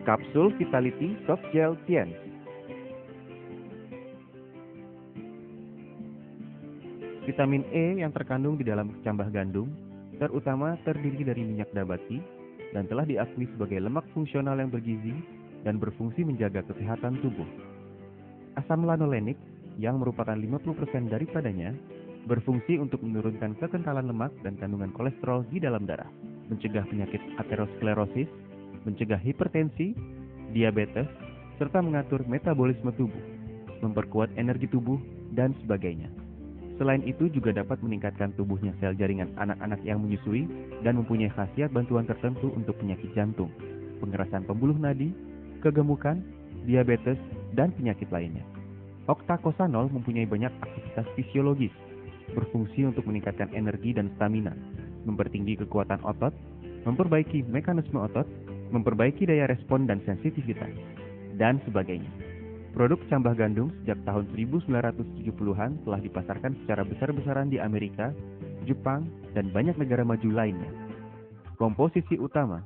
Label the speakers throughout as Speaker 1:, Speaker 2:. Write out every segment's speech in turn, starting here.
Speaker 1: Kapsul Vitality Soft Gel Tien. Vitamin E yang terkandung di dalam kecambah gandum terutama terdiri dari minyak nabati dan telah diakui sebagai lemak fungsional yang bergizi dan berfungsi menjaga kesehatan tubuh. Asam lanolenik yang merupakan 50% daripadanya berfungsi untuk menurunkan kekentalan lemak dan kandungan kolesterol di dalam darah, mencegah penyakit aterosklerosis, mencegah hipertensi, diabetes, serta mengatur metabolisme tubuh, memperkuat energi tubuh, dan sebagainya. Selain itu juga dapat meningkatkan tubuhnya sel jaringan anak-anak yang menyusui dan mempunyai khasiat bantuan tertentu untuk penyakit jantung, pengerasan pembuluh nadi, kegemukan, diabetes, dan penyakit lainnya. Oktakosanol mempunyai banyak aktivitas fisiologis, berfungsi untuk meningkatkan energi dan stamina, mempertinggi kekuatan otot, memperbaiki mekanisme otot, memperbaiki daya respon dan sensitivitas, dan sebagainya. Produk cambah gandum sejak tahun 1970-an telah dipasarkan secara besar-besaran di Amerika, Jepang, dan banyak negara maju lainnya. Komposisi utama: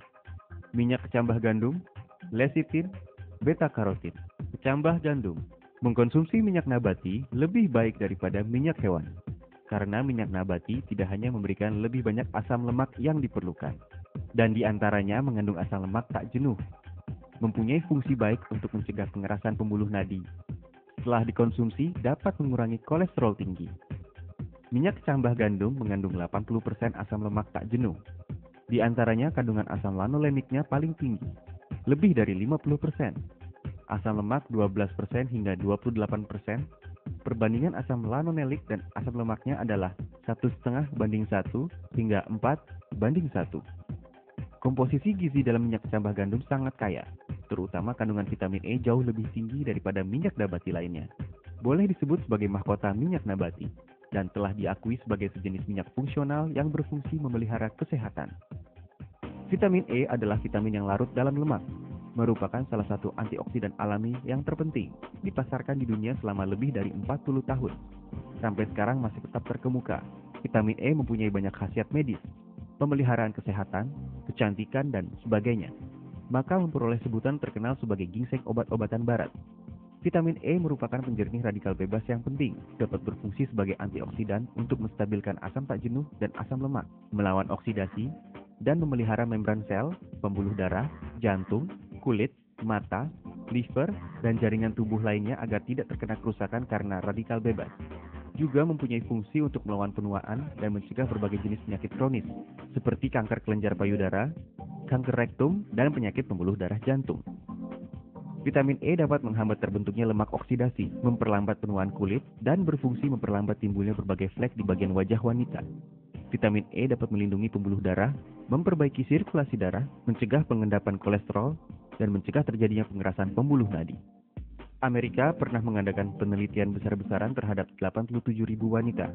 Speaker 1: minyak kecambah gandum, lecitin, beta-karotin. Kecambah gandum. Mengkonsumsi minyak nabati lebih baik daripada minyak hewan, karena minyak nabati tidak hanya memberikan lebih banyak asam lemak yang diperlukan, dan diantaranya mengandung asam lemak tak jenuh, mempunyai fungsi baik untuk mencegah pengerasan pembuluh nadi. Setelah dikonsumsi, dapat mengurangi kolesterol tinggi. Minyak kecambah gandum mengandung 80% asam lemak tak jenuh. Di antaranya kandungan asam lanoleniknya paling tinggi, lebih dari 50%. Asam lemak 12% hingga 28%. Perbandingan asam lanolenik dan asam lemaknya adalah 1,5:1 hingga 4:1. Komposisi gizi dalam minyak kecambah gandum sangat kaya, terutama kandungan vitamin E jauh lebih tinggi daripada minyak nabati lainnya. Boleh disebut sebagai mahkota minyak nabati, dan telah diakui sebagai sejenis minyak fungsional yang berfungsi memelihara kesehatan. Vitamin E adalah vitamin yang larut dalam lemak, merupakan salah satu antioksidan alami yang terpenting, dipasarkan di dunia selama lebih dari 40 tahun. Sampai sekarang masih tetap terkemuka. Vitamin E mempunyai banyak khasiat medis, pemeliharaan kesehatan, kecantikan, dan sebagainya. Maka memperoleh sebutan terkenal sebagai ginseng obat-obatan barat. Vitamin E merupakan penjernih radikal bebas yang penting, dapat berfungsi sebagai antioksidan untuk menstabilkan asam tak jenuh dan asam lemak, melawan oksidasi, dan memelihara membran sel, pembuluh darah, jantung, kulit, mata, liver, dan jaringan tubuh lainnya agar tidak terkena kerusakan karena radikal bebas. Juga mempunyai fungsi untuk melawan penuaan dan mencegah berbagai jenis penyakit kronis, seperti kanker kelenjar payudara, kanker rektum, dan penyakit pembuluh darah jantung. Vitamin E dapat menghambat terbentuknya lemak oksidasi, memperlambat penuaan kulit, dan berfungsi memperlambat timbulnya berbagai flek di bagian wajah wanita. Vitamin E dapat melindungi pembuluh darah, memperbaiki sirkulasi darah, mencegah pengendapan kolesterol, dan mencegah terjadinya pengerasan pembuluh nadi. Amerika pernah mengadakan penelitian besar-besaran terhadap 87.000 wanita.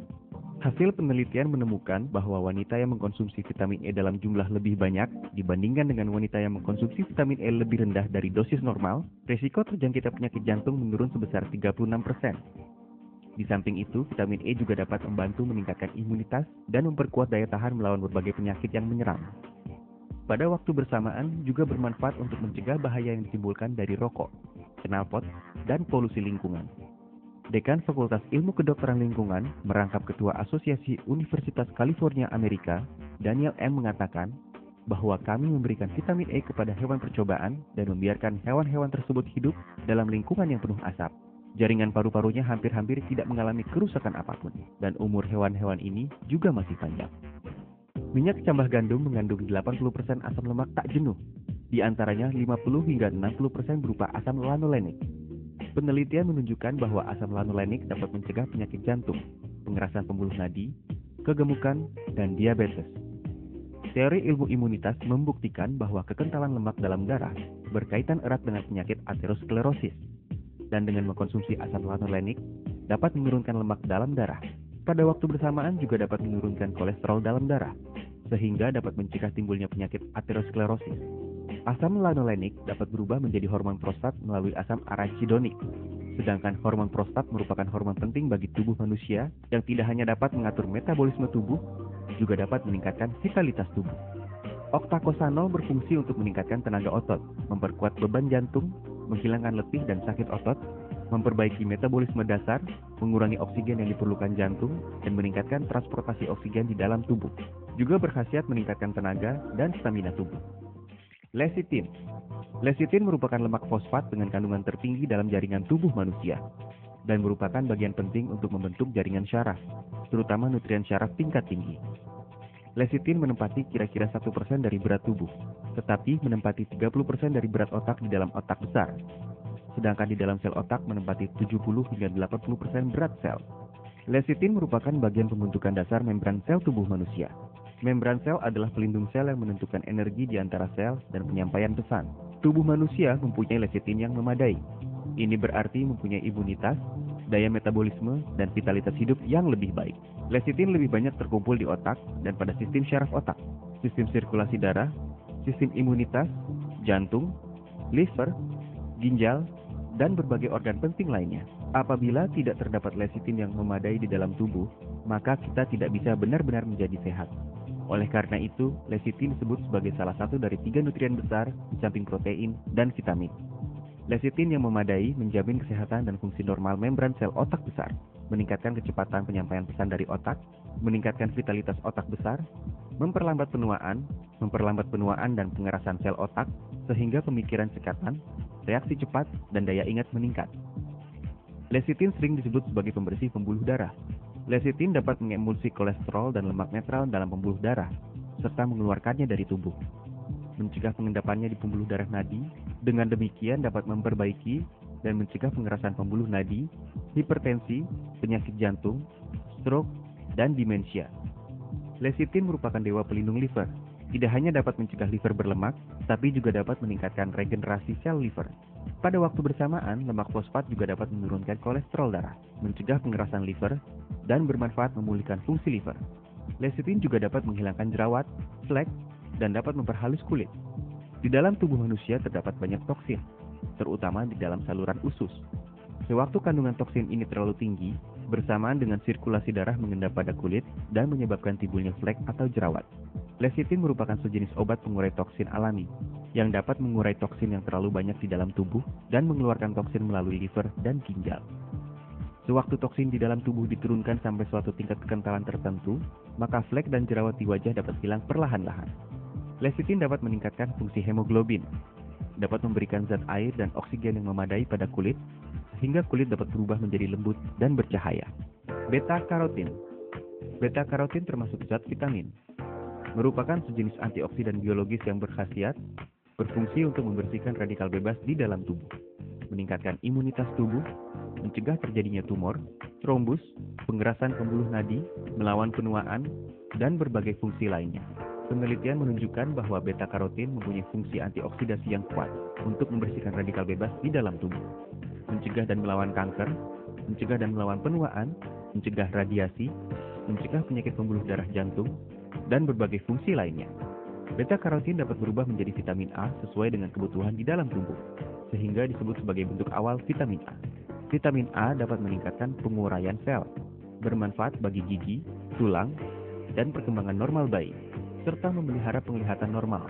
Speaker 1: Hasil penelitian menemukan bahwa wanita yang mengkonsumsi vitamin E dalam jumlah lebih banyak dibandingkan dengan wanita yang mengkonsumsi vitamin E lebih rendah dari dosis normal, risiko terjangkitnya penyakit jantung menurun sebesar 36%. Di samping itu, vitamin E juga dapat membantu meningkatkan imunitas dan memperkuat daya tahan melawan berbagai penyakit yang menyerang. Pada waktu bersamaan juga bermanfaat untuk mencegah bahaya yang ditimbulkan dari rokok, knalpot, dan polusi lingkungan. Dekan Fakultas Ilmu Kedokteran Lingkungan, merangkap Ketua Asosiasi Universitas California Amerika, Daniel M. mengatakan bahwa kami memberikan vitamin E kepada hewan percobaan dan membiarkan hewan-hewan tersebut hidup dalam lingkungan yang penuh asap. Jaringan paru-parunya hampir-hampir tidak mengalami kerusakan apapun, dan umur hewan-hewan ini juga masih panjang. Minyak kecambah gandum mengandung 80% asam lemak tak jenuh, di antaranya 50 hingga 60% berupa asam lanolenik. Penelitian menunjukkan bahwa asam lanolenik dapat mencegah penyakit jantung, pengerasan pembuluh nadi, kegemukan, dan diabetes. Teori ilmu imunitas membuktikan bahwa kekentalan lemak dalam darah berkaitan erat dengan penyakit aterosklerosis, dan dengan mengkonsumsi asam lanolenik dapat menurunkan lemak dalam darah. Pada waktu bersamaan juga dapat menurunkan kolesterol dalam darah, sehingga dapat mencegah timbulnya penyakit aterosklerosis. Asam lanolenik dapat berubah menjadi hormon prostat melalui asam arachidonik. Sedangkan hormon prostat merupakan hormon penting bagi tubuh manusia yang tidak hanya dapat mengatur metabolisme tubuh, juga dapat meningkatkan vitalitas tubuh. Octacosanol berfungsi untuk meningkatkan tenaga otot, memperkuat beban jantung, menghilangkan letih dan sakit otot, memperbaiki metabolisme dasar, mengurangi oksigen yang diperlukan jantung, dan meningkatkan transportasi oksigen di dalam tubuh. Juga berkhasiat meningkatkan tenaga dan stamina tubuh. Lecitin. Lecitin merupakan lemak fosfat dengan kandungan tertinggi dalam jaringan tubuh manusia dan merupakan bagian penting untuk membentuk jaringan syaraf, terutama nutrien syaraf tingkat tinggi. Lecitin menempati kira-kira 1% dari berat tubuh, tetapi menempati 30% dari berat otak di dalam otak besar. Sedangkan di dalam sel otak menempati 70 hingga 80% berat sel. Lecitin merupakan bagian pembentukan dasar membran sel tubuh manusia. Membran sel adalah pelindung sel yang menentukan energi di antara sel dan penyampaian pesan. Tubuh manusia mempunyai lecitin yang memadai. Ini berarti mempunyai imunitas, daya metabolisme, dan vitalitas hidup yang lebih baik. Lecitin lebih banyak terkumpul di otak dan pada sistem syaraf otak, sistem sirkulasi darah, sistem imunitas, jantung, liver, ginjal, dan berbagai organ penting lainnya. Apabila tidak terdapat lecitin yang memadai di dalam tubuh, maka kita tidak bisa benar-benar menjadi sehat. Oleh karena itu, lecitin disebut sebagai salah satu dari 3 nutrien besar di samping protein dan vitamin. Lecitin yang memadai menjamin kesehatan dan fungsi normal membran sel otak besar, meningkatkan kecepatan penyampaian pesan dari otak, meningkatkan vitalitas otak besar, memperlambat penuaan dan pengerasan sel otak, sehingga pemikiran cekatan, reaksi cepat, dan daya ingat meningkat. Lecitin sering disebut sebagai pembersih pembuluh darah. Lecitin dapat mengemulsi kolesterol dan lemak netral dalam pembuluh darah, serta mengeluarkannya dari tubuh, mencegah pengendapannya di pembuluh darah nadi. Dengan demikian dapat memperbaiki dan mencegah pengerasan pembuluh nadi, hipertensi, penyakit jantung, stroke, dan demensia. Lecitin merupakan dewa pelindung liver. Tidak hanya dapat mencegah liver berlemak, tapi juga dapat meningkatkan regenerasi sel liver. Pada waktu bersamaan, lemak fosfat juga dapat menurunkan kolesterol darah, mencegah pengerasan liver, dan bermanfaat memulihkan fungsi liver. Lecitin juga dapat menghilangkan jerawat, flek, dan dapat memperhalus kulit. Di dalam tubuh manusia terdapat banyak toksin, terutama di dalam saluran usus. Sewaktu kandungan toksin ini terlalu tinggi, bersamaan dengan sirkulasi darah mengendap pada kulit dan menyebabkan timbulnya flek atau jerawat. Lecitin merupakan sejenis obat pengurai toksin alami, yang dapat mengurai toksin yang terlalu banyak di dalam tubuh dan mengeluarkan toksin melalui liver dan ginjal. Sewaktu toksin di dalam tubuh diturunkan sampai suatu tingkat kekentalan tertentu, maka flek dan jerawat di wajah dapat hilang perlahan-lahan. Lecitin dapat meningkatkan fungsi hemoglobin, dapat memberikan zat air dan oksigen yang memadai pada kulit, sehingga kulit dapat berubah menjadi lembut dan bercahaya. Beta-karotin. Beta-karotin termasuk zat vitamin, merupakan sejenis antioksidan biologis yang berkhasiat, berfungsi untuk membersihkan radikal bebas di dalam tubuh, meningkatkan imunitas tubuh, mencegah terjadinya tumor, trombus, pengerasan pembuluh nadi, melawan penuaan, dan berbagai fungsi lainnya. Penelitian menunjukkan bahwa beta-karotin mempunyai fungsi antioksidasi yang kuat untuk membersihkan radikal bebas di dalam tubuh, mencegah dan melawan kanker, mencegah dan melawan penuaan, mencegah radiasi, mencegah penyakit pembuluh darah jantung, dan berbagai fungsi lainnya. Beta-karotin dapat berubah menjadi vitamin A sesuai dengan kebutuhan di dalam tubuh, sehingga disebut sebagai bentuk awal vitamin A. Vitamin A dapat meningkatkan penguraian sel, bermanfaat bagi gigi, tulang, dan perkembangan normal bayi, serta memelihara penglihatan normal.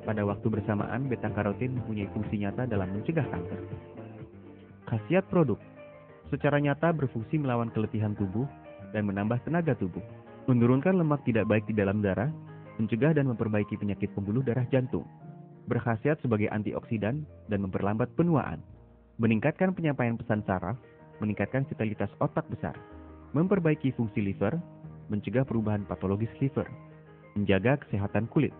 Speaker 1: Pada waktu bersamaan, beta-karotin mempunyai fungsi nyata dalam mencegah kanker. Khasiat produk secara nyata berfungsi melawan keletihan tubuh dan menambah tenaga tubuh, menurunkan lemak tidak baik di dalam darah, mencegah dan memperbaiki penyakit pembuluh darah jantung, berkhasiat sebagai antioksidan dan memperlambat penuaan, meningkatkan penyampaian pesan saraf, meningkatkan vitalitas otak besar, memperbaiki fungsi liver, mencegah perubahan patologis liver, menjaga kesehatan kulit.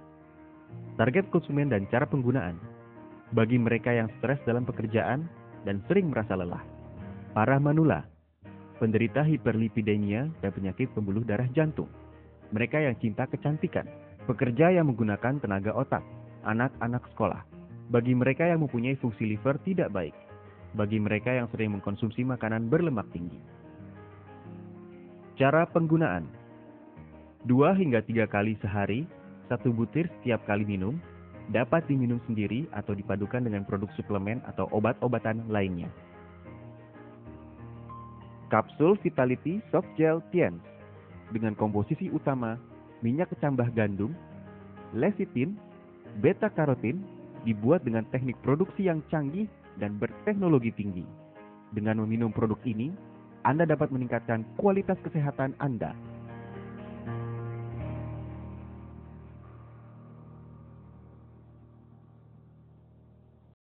Speaker 1: Target konsumen dan cara penggunaan. Bagi mereka yang stres dalam pekerjaan dan sering merasa lelah. Para manula, penderita hiperlipidemia dan penyakit pembuluh darah jantung. Mereka yang cinta kecantikan, pekerja yang menggunakan tenaga otak, anak-anak sekolah. Bagi mereka yang mempunyai fungsi liver tidak baik. Bagi mereka yang sering mengkonsumsi makanan berlemak tinggi. Cara penggunaan. 2 hingga 3 kali sehari, 1 butir setiap kali minum, dapat diminum sendiri atau dipadukan dengan produk suplemen atau obat-obatan lainnya. Kapsul Vitality Soft Gel Tiens dengan komposisi utama minyak kecambah gandum, Lecithin, beta-karotin dibuat dengan teknik produksi yang canggih dan berteknologi tinggi. Dengan meminum produk ini, Anda dapat meningkatkan kualitas kesehatan Anda